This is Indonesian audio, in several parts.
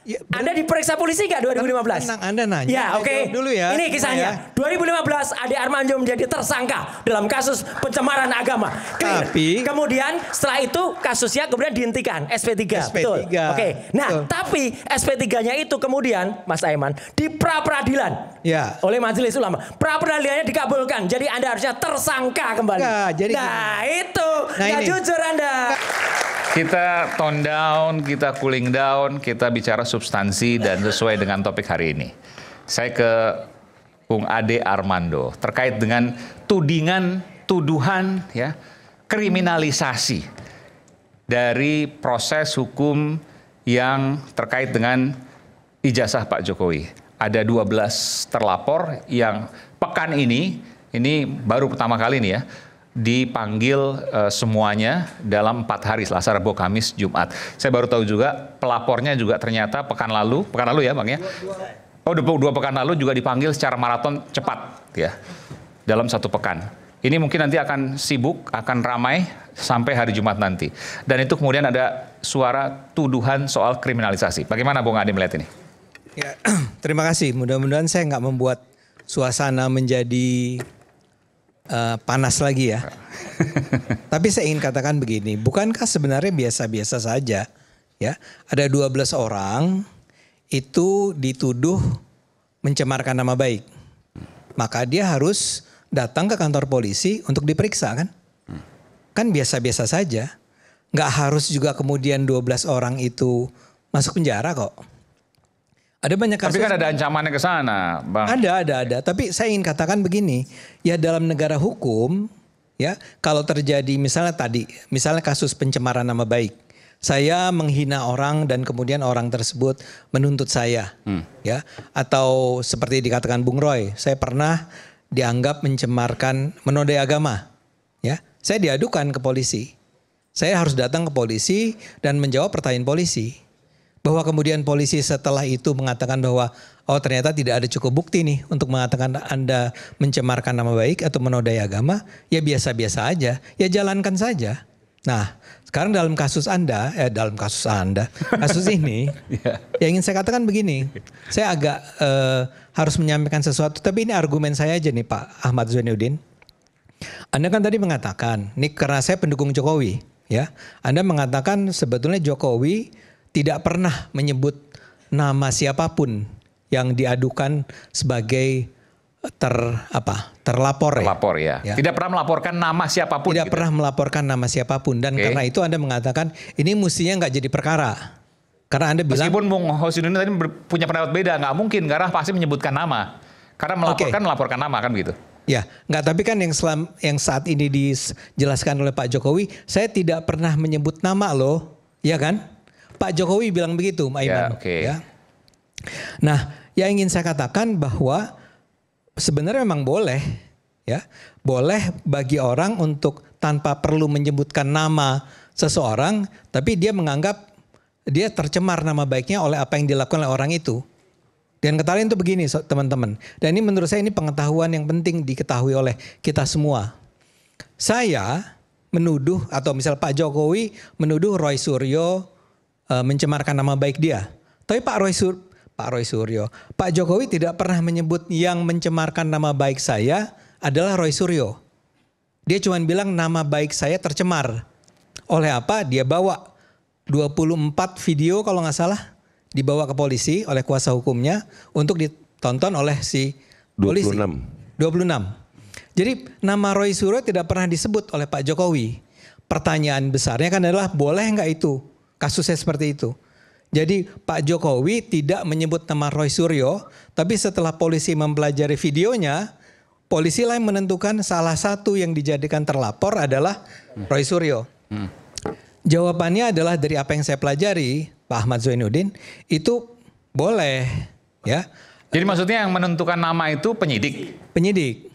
Ya, Anda diperiksa polisi nggak 2015? Tenang, Anda nanya. Ya, oke. Jawab dulu ya. Ini kisahnya. 2015 Ade Armando menjadi tersangka dalam kasus pencemaran agama. Clear. Tapi kemudian setelah itu kasusnya kemudian dihentikan SP3. SP3. Betul. Oke. Nah, Betul. tapi SP3-nya itu kemudian Mas Aiman di pra-peradilan. Ya. Oleh Majelis Ulama. Pra-peradilannya dikabulkan. Jadi Anda harusnya tersangka kembali. Enggak, jadi nah, itu. Nah, nggak ini. jujur Anda. Kita tone down, kita cooling down, kita bicara substansi dan sesuai dengan topik hari ini. Saya ke Bung Ade Armando terkait dengan tuduhan ya, kriminalisasi dari proses hukum yang terkait dengan ijazah Pak Jokowi. Ada 12 terlapor yang pekan ini baru pertama kali ini ya, dipanggil semuanya dalam 4 hari, Selasa, Rabu, Kamis, Jumat. Saya baru tahu juga pelapornya juga ternyata pekan lalu ya Bang ya? Oh, 2 pekan lalu juga dipanggil secara maraton cepat ya, dalam 1 pekan. Ini mungkin nanti akan sibuk, akan ramai sampai hari Jumat nanti. Dan itu kemudian ada suara tuduhan soal kriminalisasi. Bagaimana Bung Ade melihat ini? Ya, terima kasih. Mudah-mudahan saya nggak membuat suasana menjadi panas lagi ya. Tapi saya ingin katakan begini, bukankah sebenarnya biasa-biasa saja ya? Ada 12 orang itu dituduh mencemarkan nama baik. Maka dia harus datang ke kantor polisi untuk diperiksa kan? Kan biasa-biasa saja. Nggak harus juga kemudian 12 orang itu masuk penjara kok. Ada banyak kasus. Tapi kan ada ancamannya ke sana, Bang. Ada. Tapi saya ingin katakan begini, ya dalam negara hukum, ya kalau terjadi misalnya kasus pencemaran nama baik, saya menghina orang dan kemudian orang tersebut menuntut saya, ya, atau seperti dikatakan Bung Roy, saya pernah dianggap menodai agama, ya, saya diadukan ke polisi, saya harus datang ke polisi dan menjawab pertanyaan polisi. Bahwa kemudian polisi setelah itu mengatakan bahwa oh ternyata tidak ada cukup bukti nih untuk mengatakan Anda mencemarkan nama baik atau menodai agama, ya biasa-biasa aja, ya jalankan saja. Nah, sekarang dalam kasus kasus ini, ya ingin saya katakan begini, saya agak harus menyampaikan sesuatu, tapi ini argumen saya aja nih Pak Ahmad Zainuddin. Anda kan tadi mengatakan, nih karena saya pendukung Jokowi, ya, Anda mengatakan sebetulnya Jokowi tidak pernah menyebut nama siapapun yang diadukan sebagai terlapor ya. Tidak pernah melaporkan nama siapapun. Tidak pernah melaporkan nama siapapun dan karena itu Anda mengatakan ini mestinya nggak jadi perkara. Karena Anda bilang meskipun Bung Hosidin tadi punya pendapat beda, nggak mungkin karena pasti menyebutkan nama. Karena melaporkan nama kan begitu. Ya, nggak, tapi kan yang saat ini dijelaskan oleh Pak Jokowi, saya tidak pernah menyebut nama loh, ya kan? Pak Jokowi bilang begitu, Pak Iman. Ya. Nah, yang ingin saya katakan bahwa sebenarnya memang boleh, ya, boleh bagi orang untuk tanpa perlu menyebutkan nama seseorang, tapi dia menganggap dia tercemar nama baiknya oleh apa yang dilakukan oleh orang itu. Dan ketahuan itu begini, teman-teman. Dan ini menurut saya ini pengetahuan yang penting diketahui oleh kita semua. Saya menuduh atau misal Pak Jokowi menuduh Roy Suryo mencemarkan nama baik dia. Tapi Pak Jokowi tidak pernah menyebut yang mencemarkan nama baik saya adalah Roy Suryo. Dia cuma bilang nama baik saya tercemar. Oleh apa? Dia bawa 24 video kalau nggak salah, dibawa ke polisi oleh kuasa hukumnya untuk ditonton oleh si polisi. 26. Jadi nama Roy Suryo tidak pernah disebut oleh Pak Jokowi. Pertanyaan besarnya kan adalah boleh nggak itu? Kasusnya seperti itu. Jadi Pak Jokowi tidak menyebut nama Roy Suryo, tapi setelah polisi mempelajari videonya, polisi lain menentukan salah satu yang dijadikan terlapor adalah Roy Suryo. Jawabannya adalah dari apa yang saya pelajari, Pak Ahmad Zainuddin, itu boleh, ya. Jadi maksudnya yang menentukan nama itu penyidik? Penyidik.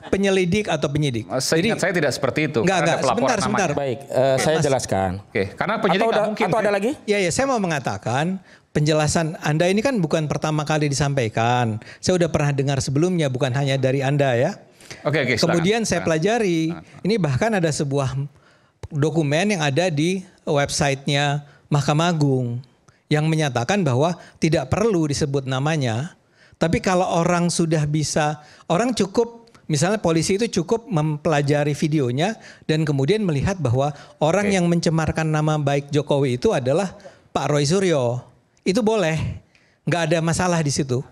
Penyelidik atau penyidik. Jadi saya tidak seperti itu. Enggak, sebentar. Baik, saya jelaskan. Oke, karena penyidik nggak mungkin. Atau ada lagi? Ya, saya mau mengatakan penjelasan Anda ini kan bukan pertama kali disampaikan. Saya udah pernah dengar sebelumnya, bukan hanya dari Anda ya. Oke, Kemudian saya pelajari, ini bahkan ada sebuah dokumen yang ada di websitenya Mahkamah Agung. yang menyatakan bahwa tidak perlu disebut namanya. Tapi kalau orang sudah bisa, orang cukup, misalnya polisi itu cukup mempelajari videonya dan kemudian melihat bahwa orang yang mencemarkan nama baik Jokowi itu adalah Pak Roy Suryo. Itu boleh, nggak ada masalah di situ.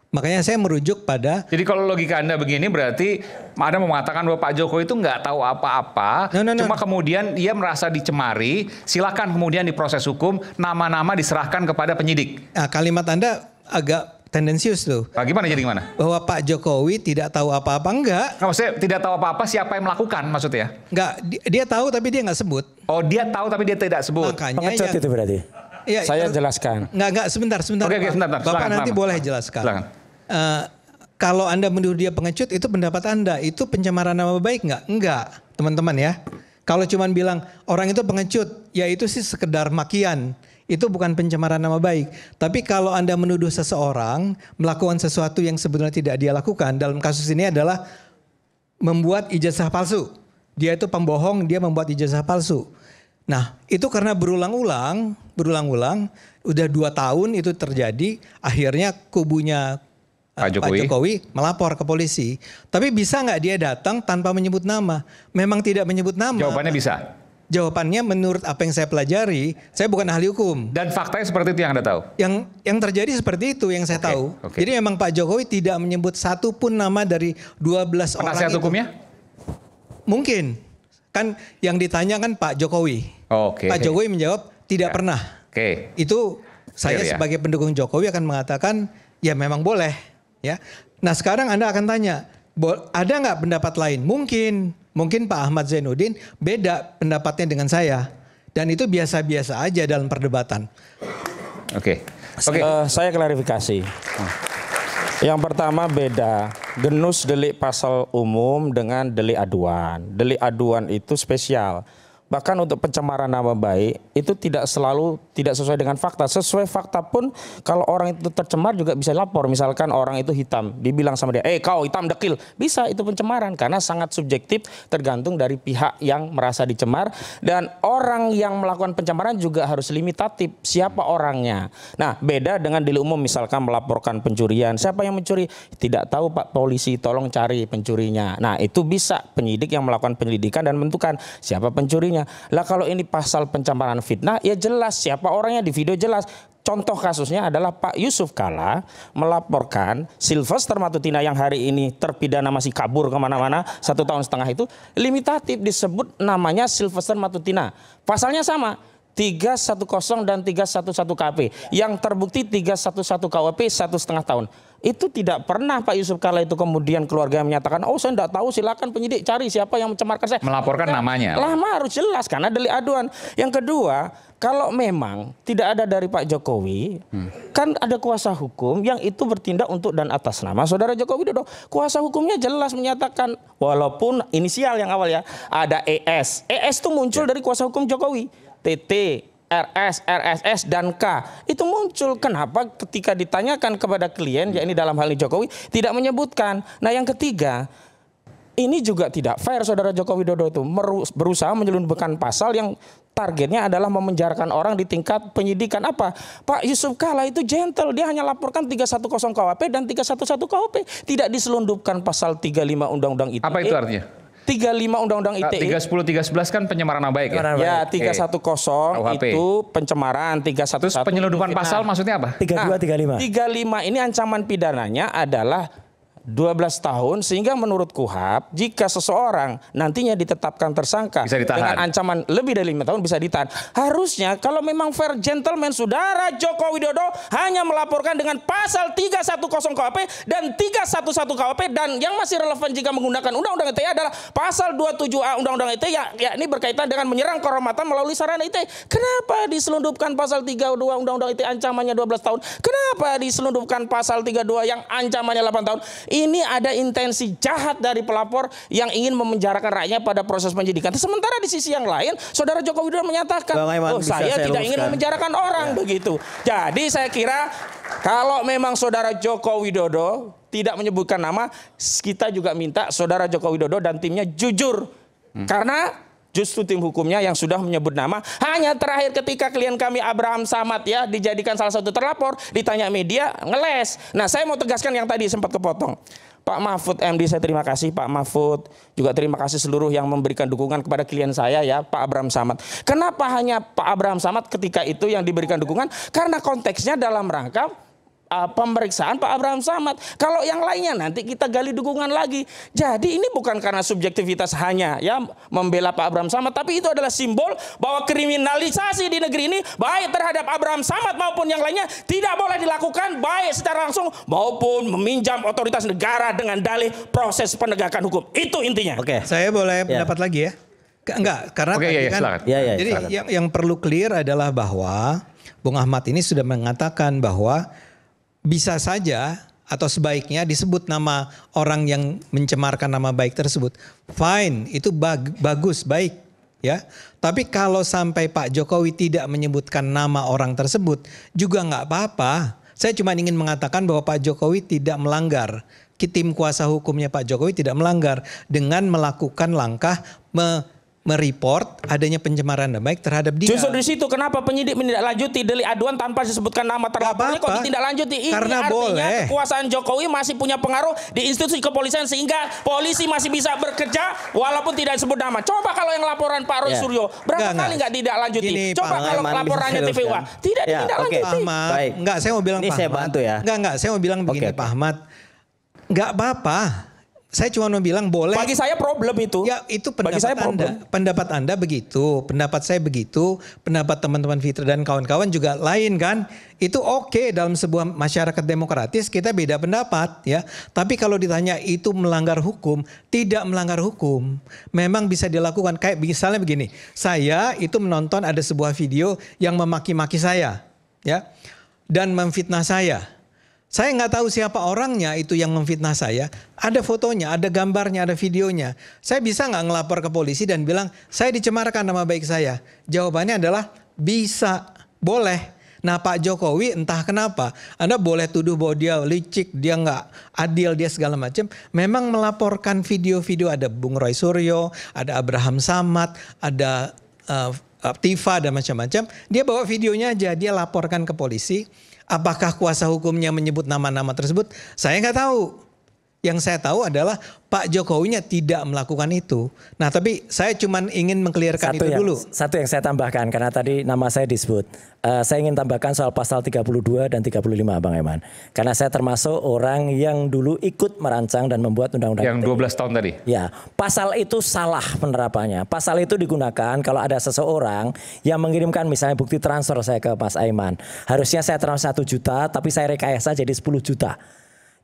Makanya saya merujuk pada. Jadi kalau logika Anda begini berarti Anda mau mengatakan bahwa Pak Jokowi itu nggak tahu apa-apa, cuma kemudian dia merasa dicemari, silakan kemudian diproses hukum, nama-nama diserahkan kepada penyidik. Nah, kalimat Anda agak tendensius tuh. Bagaimana jadi gimana? Bahwa Pak Jokowi tidak tahu apa-apa, enggak. Nggak, maksudnya tidak tahu apa-apa siapa yang melakukan maksudnya? Enggak, dia tahu tapi dia nggak sebut. Oh dia tahu tapi dia tidak sebut. Makanya Pengecut itu berarti. Ya, Saya jelaskan. Enggak, sebentar. Oke, sebentar. Bapak Silakan, nanti silakan. boleh jelaskan. Silakan. Kalau Anda menuduh dia pengecut, itu pendapat Anda. Itu pencemaran nama baik nggak? Enggak, teman-teman ya. Kalau cuman bilang orang itu pengecut, ya itu sih sekedar makian. Itu bukan pencemaran nama baik. Tapi kalau Anda menuduh seseorang melakukan sesuatu yang sebenarnya tidak dia lakukan, dalam kasus ini adalah membuat ijazah palsu. Dia itu pembohong, dia membuat ijazah palsu. Nah, itu karena berulang-ulang, udah 2 tahun itu terjadi, akhirnya kubunya Pak Jokowi melapor ke polisi. Tapi bisa nggak dia datang tanpa menyebut nama? Memang tidak menyebut nama. Jawabannya bisa. Jawabannya menurut apa yang saya pelajari, saya bukan ahli hukum. Dan faktanya seperti itu yang Anda tahu? Yang terjadi seperti itu yang saya tahu. Jadi memang Pak Jokowi tidak menyebut satu pun nama dari 12 orang itu. Penasihat hukumnya? Mungkin. Kan yang ditanya kan Pak Jokowi. Pak Jokowi menjawab tidak pernah. Itu saya sebagai pendukung Jokowi akan mengatakan ya memang boleh. Ya. Nah sekarang Anda akan tanya, ada nggak pendapat lain? Mungkin Pak Ahmad Zainuddin beda pendapatnya dengan saya. Dan itu biasa-biasa aja dalam perdebatan. Saya klarifikasi. Yang pertama beda genus delik pasal umum dengan delik aduan. Delik aduan itu spesial. Bahkan untuk pencemaran nama baik itu tidak selalu tidak sesuai dengan fakta. Sesuai fakta pun kalau orang itu tercemar juga bisa lapor. Misalkan orang itu hitam, dibilang sama dia, kau hitam dekil. Bisa, itu pencemaran karena sangat subjektif tergantung dari pihak yang merasa dicemar. Dan orang yang melakukan pencemaran juga harus limitatif siapa orangnya. Nah beda dengan delik umum, misalkan melaporkan pencurian. Siapa yang mencuri? Tidak tahu Pak polisi, tolong cari pencurinya. Nah itu bisa penyidik yang melakukan penyelidikan dan menentukan siapa pencurinya. Lah kalau ini pasal pencemaran fitnah ya jelas siapa orangnya, di video jelas. Contoh kasusnya adalah Pak Yusuf Kalla melaporkan Sylvester Matutina yang hari ini terpidana masih kabur kemana-mana 1,5 tahun itu, limitatif disebut namanya Sylvester Matutina. Pasalnya sama. 310 dan 311 KP. Yang terbukti 311 KWP 1,5 tahun. Itu tidak pernah Pak Yusuf Kalla itu kemudian keluarga menyatakan, saya tidak tahu, silakan penyidik cari siapa yang mencemarkan saya. Melaporkan namanya. Lama harus jelas karena delik aduan. Yang kedua, kalau memang tidak ada dari Pak Jokowi, kan ada kuasa hukum yang itu bertindak untuk dan atas nama Saudara Joko Widodo. Kuasa hukumnya jelas menyatakan, walaupun inisial yang awal ya, ada ES. ES itu muncul dari kuasa hukum Jokowi. TT, RS, RSS, dan K. Itu muncul. Kenapa ketika ditanyakan kepada klien, ya ini dalam hal ini Jokowi, tidak menyebutkan. Nah yang ketiga, ini juga tidak fair Saudara Joko Widodo itu berusaha menyelundupkan pasal yang targetnya adalah memenjarakan orang di tingkat penyidikan. Apa? Pak Yusuf Kalla itu gentle, dia hanya laporkan 310 KWP dan 311 KWP. Tidak diselundupkan pasal 35 Undang-Undang ITE. Apa itu artinya? 35 Undang-Undang ITE. 310, 311 kan pencemaran nama baik ya? Ya, 310 itu pencemaran, 311. Terus penyelundupan pasal maksudnya apa? 32, 35. 35 ini ancaman pidananya adalah 12 tahun, sehingga menurut KUHP jika seseorang nantinya ditetapkan tersangka dengan ancaman lebih dari 5 tahun bisa ditahan. Harusnya kalau memang fair gentleman Saudara Joko Widodo hanya melaporkan dengan pasal 310 KWP dan 311 KWP, dan yang masih relevan jika menggunakan Undang-Undang ITE adalah pasal 27A Undang-Undang ITE ya ini berkaitan dengan menyerang kehormatan melalui sarana ITE. Kenapa diselundupkan pasal 32 Undang-Undang ITE ancamannya 12 tahun? Kenapa diselundupkan pasal 32 yang ancamannya 8 tahun? Ini ada intensi jahat dari pelapor yang ingin memenjarakan rakyatnya pada proses penyidikan. Sementara di sisi yang lain, Saudara Joko Widodo menyatakan, saya tidak ingin memenjarakan orang begitu. Jadi saya kira kalau memang Saudara Joko Widodo tidak menyebutkan nama, kita juga minta Saudara Joko Widodo dan timnya jujur. Karena justru tim hukumnya yang sudah menyebut nama. Hanya terakhir ketika klien kami Abraham Samad ya dijadikan salah satu terlapor, ditanya media ngeles. Nah, saya mau tegaskan yang tadi sempat kepotong. Pak Mahfud MD, saya terima kasih Pak Mahfud, juga terima kasih seluruh yang memberikan dukungan kepada klien saya ya, Pak Abraham Samad. Kenapa hanya Pak Abraham Samad ketika itu yang diberikan dukungan? Karena konteksnya dalam rangka pemeriksaan Pak Abraham Samad. Kalau yang lainnya nanti kita gali dukungan lagi. Jadi ini bukan karena subjektivitas hanya ya membela Pak Abraham Samad, tapi itu adalah simbol bahwa kriminalisasi di negeri ini baik terhadap Abraham Samad maupun yang lainnya tidak boleh dilakukan baik secara langsung maupun meminjam otoritas negara dengan dalih proses penegakan hukum. Itu intinya. Oke. Saya boleh pendapat lagi ya? Enggak, karena Oke, tadi kan. Jadi yang perlu clear adalah bahwa Bung Ahmad ini sudah mengatakan bahwa bisa saja atau sebaiknya disebut nama orang yang mencemarkan nama baik tersebut. Fine, itu bagus, baik ya. Tapi kalau sampai Pak Jokowi tidak menyebutkan nama orang tersebut juga nggak apa-apa. Saya cuma ingin mengatakan bahwa Pak Jokowi tidak melanggar. Tim kuasa hukumnya Pak Jokowi tidak melanggar dengan melakukan langkah mereport adanya pencemaran nama baik terhadap dia. Justru di situ kenapa penyidik menindaklanjuti delik aduan tanpa disebutkan nama terlapornya kok ditindaklanjuti? Ini karena artinya kekuasaan Jokowi masih punya pengaruh di institusi kepolisian sehingga polisi masih bisa bekerja walaupun tidak disebut nama. Coba kalau yang laporan Pak Roy Suryo berapa kali nggak ditindaklanjuti? Coba kalau laporannya TVUA tidak ditindaklanjuti. Baik. Enggak, saya mau bilang ini Pak saya Ahmad. bantu ya. Enggak, saya mau bilang begini Pak Ahmad. Enggak apa-apa. Saya cuma mau bilang boleh. Bagi saya problem itu. Ya itu pendapat Anda. Pendapat Anda begitu. Pendapat saya begitu. Pendapat teman-teman Fitra dan kawan-kawan juga lain kan. Itu oke dalam sebuah masyarakat demokratis kita beda pendapat ya. Tapi kalau ditanya itu melanggar hukum. Tidak melanggar hukum. Memang bisa dilakukan. Kayak misalnya begini. Saya itu menonton ada sebuah video yang memaki-maki saya. Ya. Dan memfitnah saya. Saya nggak tahu siapa orangnya itu yang memfitnah saya. Ada fotonya, ada gambarnya, ada videonya. Saya bisa nggak ngelapor ke polisi dan bilang saya dicemarkan nama baik saya? Jawabannya adalah bisa, boleh. Nah Pak Jokowi entah kenapa Anda boleh tuduh bahwa dia licik, dia nggak adil, dia segala macam. Memang melaporkan video-video ada Bung Roy Suryo, ada Abraham Samad, ada Tifa dan macam-macam. Dia bawa videonya aja, dia laporkan ke polisi. Apakah kuasa hukumnya menyebut nama-nama tersebut? Saya nggak tahu. Yang saya tahu adalah Pak Jokowinya tidak melakukan itu. Nah tapi saya cuma ingin mengklirkan itu dulu. Satu yang saya tambahkan karena tadi nama saya disebut. Saya ingin tambahkan soal pasal 32 dan 35 Bang Eman. Karena saya termasuk orang yang dulu ikut merancang dan membuat undang-undang. Yang 12 tahun tadi? Ya, pasal itu salah penerapannya. Pasal itu digunakan kalau ada seseorang yang mengirimkan misalnya bukti transfer saya ke Mas Aiman. Harusnya saya transfer 1 juta tapi saya rekayasa jadi 10 juta.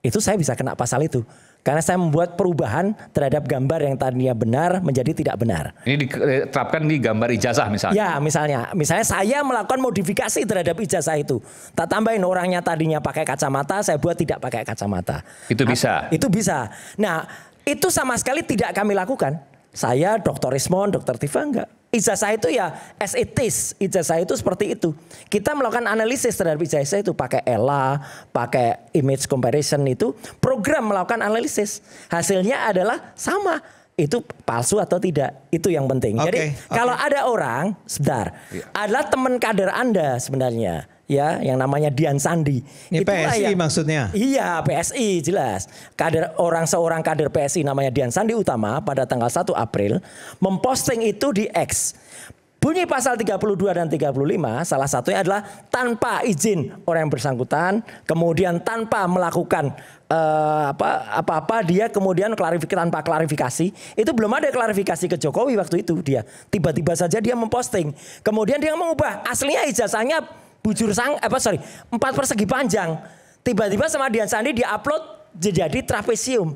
Itu saya bisa kena pasal itu. Karena saya membuat perubahan terhadap gambar yang tadinya benar menjadi tidak benar. Ini diterapkan di gambar ijazah misalnya? Ya misalnya saya melakukan modifikasi terhadap ijazah itu. Tak tambahin orangnya tadinya pakai kacamata, saya buat tidak pakai kacamata. Itu bisa? Itu bisa. Nah itu sama sekali tidak kami lakukan. Saya, Dr. Ismon, Dr. Tifa enggak. Ijazah itu ya as it is. Ijazah itu seperti itu. Kita melakukan analisis terhadap ijazah itu pakai ELA, pakai image comparison itu. Program melakukan analisis. Hasilnya adalah sama. Itu palsu atau tidak. Itu yang penting. Jadi kalau ada orang, sebentar. Adalah teman kader Anda sebenarnya. Ya, yang namanya Dian Sandi. Ini PSI maksudnya? Iya, PSI jelas. Seorang kader PSI namanya Dian Sandi Utama pada tanggal 1 April memposting itu di X. Bunyi pasal 32 dan 35 salah satunya adalah tanpa izin orang yang bersangkutan, kemudian tanpa melakukan apa-apa dia kemudian tanpa klarifikasi. Itu belum ada klarifikasi ke Jokowi waktu itu dia. Tiba-tiba saja dia memposting. Kemudian dia mengubah aslinya ijazahnya 4 persegi panjang. Tiba-tiba sama Dian Sandi dia-upload jadi trapesium.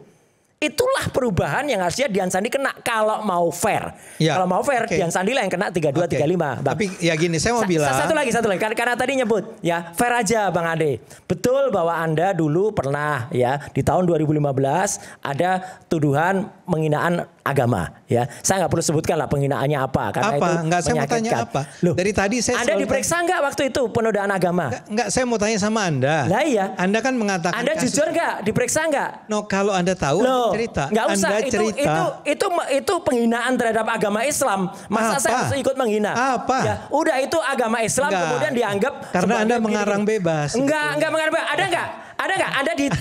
Itulah perubahan yang harusnya Dian Sandi kena kalau mau fair. Ya, kalau mau fair Dian Sandi lah yang kena 32, 35. Bang. Tapi ya gini saya mau bilang. Satu lagi. Karena tadi nyebut ya fair aja Bang Ade. Betul bahwa Anda dulu pernah ya di tahun 2015 ada tuduhan penghinaan agama ya. Saya nggak perlu sebutkan lah penghinaannya apa karena itu Enggak, saya mau tanya apa. Loh, dari tadi saya Anda diperiksa nggak waktu itu penodaan agama? Enggak, saya mau tanya sama Anda. Lah iya. Anda kan mengatakan Anda jujur nggak? Diperiksa nggak? No, kalau Anda tahu. Loh, cerita. Nggak usah. Anda cerita. Itu penghinaan terhadap agama Islam. Masa saya harus ikut menghina? Apa? Ya, udah itu agama Islam Enggak. kemudian dianggap Karena Anda sebagai mengarang begini. bebas. Enggak mengarang bebas. Ada nggak?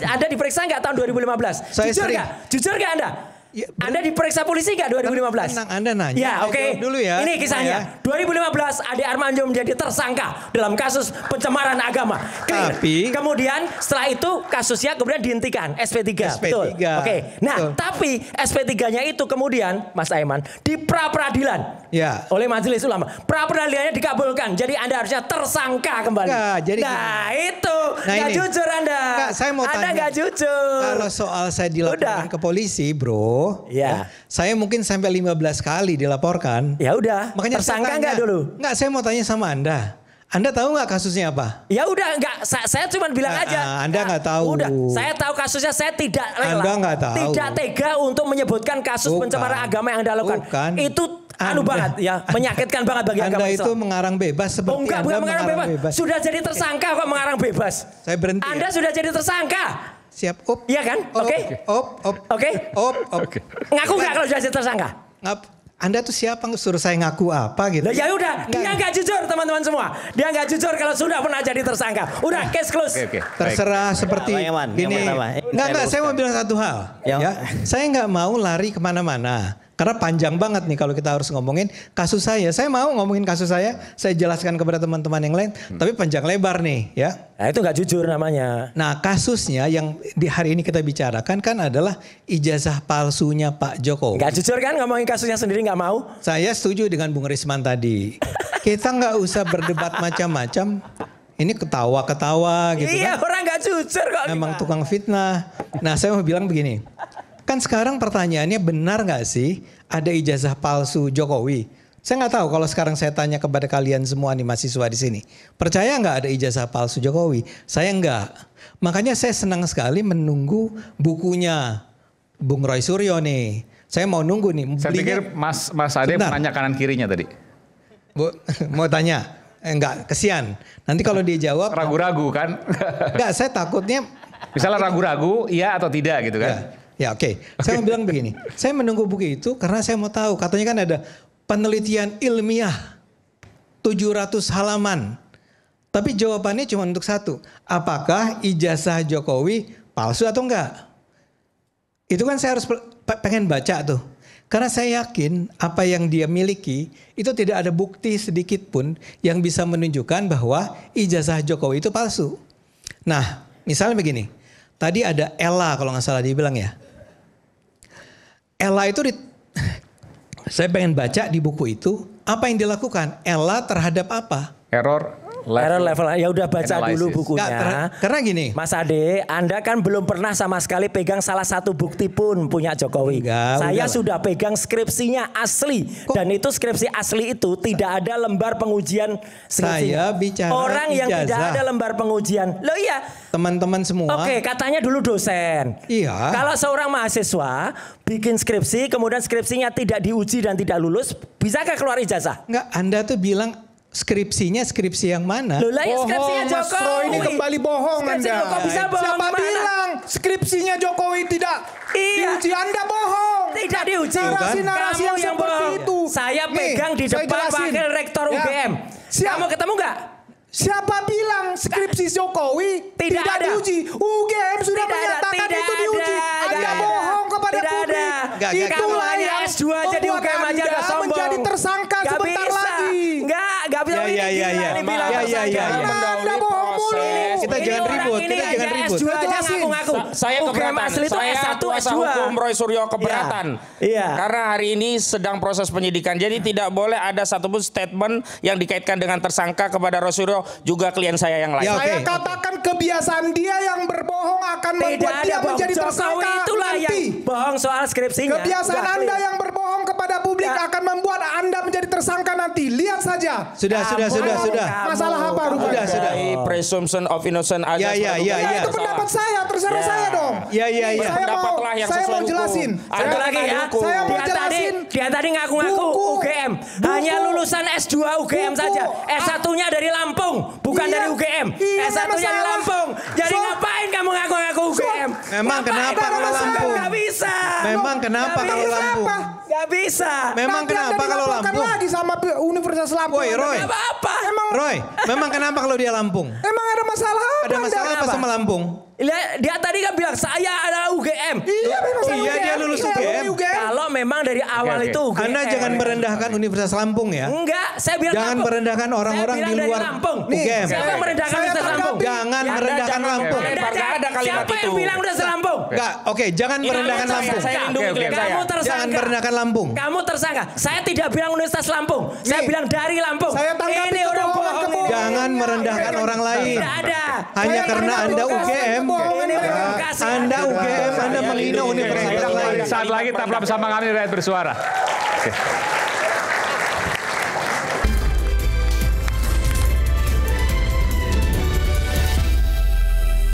Anda diperiksa nggak tahun 2015? Saya sering. Jujur nggak Anda? Ya, Anda diperiksa polisi nggak 2015? Tenang, Anda nanya. Ya, Saya oke. jawab dulu ya. Ini kisahnya. 2015 Ade Armando menjadi tersangka dalam kasus pencemaran agama. Clear. Tapi Kemudian setelah itu kasusnya kemudian dihentikan SP3. Betul. SP3. Oke. Nah, Betul. tapi SP3-nya itu kemudian Mas Aiman di pra-peradilan. Ya. Oleh Majelis Ulama. Pra-peradilannya dikabulkan. Jadi Anda harusnya tersangka kembali. Enggak, jadi nah, itu Nah, nggak ini. jujur Anda. Enggak, saya mau Anda tanya. nggak jujur. Kalau soal saya dilaporkan Udah. ke polisi, bro. Ya. Saya mungkin sampai 15 kali dilaporkan. Ya udah. Makanya Tersangka saya tanya, nggak dulu? Enggak, saya mau tanya sama Anda. Anda tahu nggak kasusnya apa? Ya udah enggak, saya cuma bilang aja. Anda nggak tahu. Udah, saya tahu kasusnya, saya tidak rela. Anda nggak tahu. Tidak tega untuk menyebutkan kasus Bukan. pencemaran agama yang Anda lakukan. Bukan. Itu anu Anda- banget ya, menyakitkan banget bagi Anda agama itu Islam. mengarang bebas seperti Enggak, Anda bukan mengarang bebas. Sudah jadi tersangka kok mengarang bebas. Saya berhenti. Anda Ya. sudah jadi tersangka. Siap, op. Iya kan? Oke. Op. Oke. Op. Ngaku nggak kalau sudah jadi tersangka? Anda tuh siapa suruh saya ngaku apa gitu? Lah ya udah, dia nggak jujur teman-teman semua. Dia nggak jujur kalau sudah pernah jadi tersangka. Udah, case close. Oke. Terserah seperti Bang Iwan, yang gini. pertama. Enggak, saya mau bilang satu hal. Yang- Ya, saya nggak mau lari kemana-mana. Karena panjang banget nih kalau kita harus ngomongin kasus saya. Saya mau ngomongin kasus saya jelaskan kepada teman-teman yang lain. Tapi panjang lebar nih ya. Nah, itu nggak jujur namanya. Nah kasusnya yang di hari ini kita bicarakan kan adalah ijazah palsunya Pak Jokowi. Nggak jujur kan ngomongin kasusnya sendiri nggak mau? Saya setuju dengan Bung Risman tadi. Kita nggak usah berdebat macam-macam. Ini ketawa-ketawa gitu Iya, kan. orang nggak jujur kok. Memang tukang fitnah. Nah saya mau bilang begini. Kan sekarang pertanyaannya benar nggak sih ada ijazah palsu Jokowi? Saya nggak tahu kalau sekarang saya tanya kepada kalian semua nih mahasiswa di sini. Percaya nggak ada ijazah palsu Jokowi? Saya nggak. Makanya saya senang sekali menunggu bukunya Bung Roy Suryo nih. Saya mau nunggu nih. Saya pikir Mas Ade Sebentar. menanya kanan kirinya tadi. Bu, mau tanya? Enggak, kesian. Nanti kalau dia jawab, Ragu-ragu kan? enggak, saya takutnya. Misalnya ragu-ragu, iya atau tidak gitu kan? Ya oke. Saya mau bilang begini. Saya menunggu buku itu karena saya mau tahu. Katanya kan ada penelitian ilmiah 700 halaman. Tapi jawabannya cuma untuk satu. Apakah ijazah Jokowi palsu atau enggak? Itu kan saya harus pengen baca tuh. Karena saya yakin apa yang dia miliki itu tidak ada bukti sedikit pun yang bisa menunjukkan bahwa ijazah Jokowi itu palsu. Nah misalnya begini. Tadi ada Ella kalau nggak salah dibilang ya. Ella itu saya pengen baca di buku itu apa yang dilakukan Ella terhadap apa? Error Error level, ya udah baca analysis. dulu bukunya. Nggak, karena gini. Mas Ade, Anda kan belum pernah sama sekali pegang salah satu bukti pun punya Jokowi. Enggak, Saya udahlah. sudah pegang skripsinya asli. Dan itu skripsi asli itu tidak ada lembar pengujian skripsinya. Saya bicara Orang yang tidak ijazah. ada lembar pengujian. Loh iya. Teman-teman semua. Oke, katanya dulu dosen. Iya. Kalau seorang mahasiswa bikin skripsi, kemudian skripsinya tidak diuji dan tidak lulus, bisakah keluar ijazah? Enggak, Anda tuh bilang skripsinya skripsi yang mana? Loh lah ya skripsinya Bohong, Mas Jokowi. Roy, ini kembali bohong Skripsi Anda. lo kok bisa bohong? Siapa Gimana? bilang skripsinya Jokowi tidak Iya. diuji? Anda bohong. Tidak diuji. Narasi-narasi Kamu yang seperti bohong. itu. Saya Nih, pegang di saya depan jelasin. wakil rektor Ya. UGM. Kamu ketemu nggak? Siapa bilang skripsi Jokowi Tidak ada. diuji? UGM sudah Tidak ada, menyatakan tidak itu diuji. ada. Anda Tidak ada. bohong kepada Tidak publik. ada. Nggak, Kamu Itulah hanya yang S2 aja di membuat UGM aja Anda udah sombong. menjadi tersangka Nggak sebentar bisa. lagi. Nggak bisa. Ya, Ini ya, gila ya. nih bilang Ya, ya, tersangka. ya, ya. Anda bohong mulu. Kita Ini jangan orang ribut, ini kita aja jangan ribut. S2 aja Jelasin. ngaku-ngaku. Saya UGM keberatan. asli itu Saya S1, kuasa S2. hukum Roy Suryo keberatan. Iya. Karena hari ini sedang proses penyidikan. Jadi tidak boleh ada satupun statement yang dikaitkan dengan tersangka kepada Roy Suryo juga klien saya yang lain. Ya, Saya oke. katakan kebiasaan dia yang berbohong akan Tidak membuat dia ada bohong. menjadi Jokowi tersangka itulah nanti. yang bohong soal skripsinya. Kebiasaan Udah Anda clear. yang berbohong kepada publik Ya. akan membuat Anda menjadi tersangka nanti. Lihat saja. Sudah. Masalah apa rupanya? Sudah. Presumption of innocent Ya, alias ya, praduga ya, Ya, ya. itu pendapat saya, terserah Ya. saya dong. Ya, ya, ya. Pendapatlah yang saya sesuai mau hukum. jelasin. Satu lagi ya, Saya mau dia jelasin. tadi ngaku-ngaku Buku. UGM. Hanya lulusan S2 UGM Buku. saja. S1-nya dari Lampung, bukan Iya. dari UGM. Iya, S1-nya dari masalah. Lampung. Jadi ngapain kamu ngaku-ngaku UGM? Memang kenapa kalau Lampung? Gak bisa. Memang kenapa Nggak kalau bisa. Lampung? Gak bisa. Memang Nanti kenapa Anda kalau dilaporkan Lampung? lagi sama Universitas Lampung. Woi, Roy. Gak apa-apa. Roy, memang kenapa kalau dia Lampung? Emang ada masalah apa? Ada masalah Anda? apa sama Lampung? Dia tadi kan bilang saya adalah UGM. Iya, memang Oh saya iya, dia lulus UGM. Kalau memang dari awal Oke. itu UGM. Anda jangan merendahkan Universitas Lampung ya. Enggak, saya bilang Jangan Lampung. merendahkan orang-orang Saya di bilang dari luar Lampung. UGM. Siapa yang merendahkan Saya Universitas Lampung? tanggapi. Jangan Ya, merendahkan jangan Lampung. melempar. Nggak ada kalimat Siapa itu. yang bilang Universitas Lampung? Enggak, oke, jangan merendahkan Lampung. Saya lindungi Oke, oke. klien saya. Kamu tersangka. Jangan merendahkan Lampung. Kamu tersangka. Saya tidak bilang Universitas Lampung. Saya Nih, bilang dari Lampung. saya tanggapi Ini orang kebohongan. bohong ini. Jangan merendahkan orang lain. Tidak ada. Hanya Saya karena tanggapi Anda kebohongan. UGM. Kebohongan. Ini provokasi. Anda UGM, Anda menghina universitas lain. Saat lagi tetaplah bersama kami di Rakyat Bersuara. Oke.